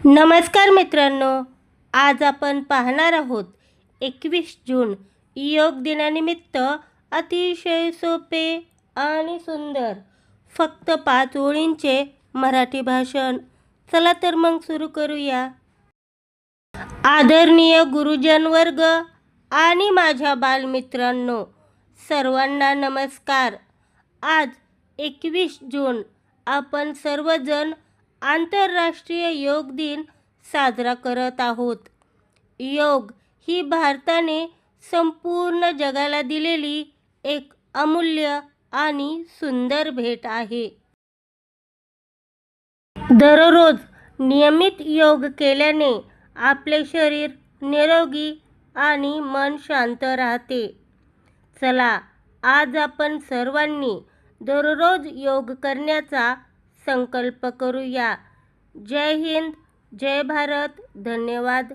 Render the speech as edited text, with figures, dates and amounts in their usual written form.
नमस्कार मित्रांनो, आज आपण पाहणार आहोत 21 जून योग दिनानिमित्त अतिशय सोपे आणि सुंदर फक्त 5 ओळींचे मराठी भाषण. चला तर मग सुरू करूया. आदरणीय गुरुजन वर्ग आणि माझ्या बालमित्रांनो, सर्वांना नमस्कार. आज 21 जून आपण सर्वजण आंतरराष्ट्रीय योग दिन साजरा करत आहोत. योग ही भारताने संपूर्ण जगाला दिलेली एक अमूल्य आणि सुंदर भेट आहे. दररोज नियमित योग केल्याने आपले शरीर निरोगी आणि मन शांत राहते. चला, आज आपण सर्वांनी दररोज योग करण्याचा संकल्प करूया. जय हिंद, जय भारत, धन्यवाद.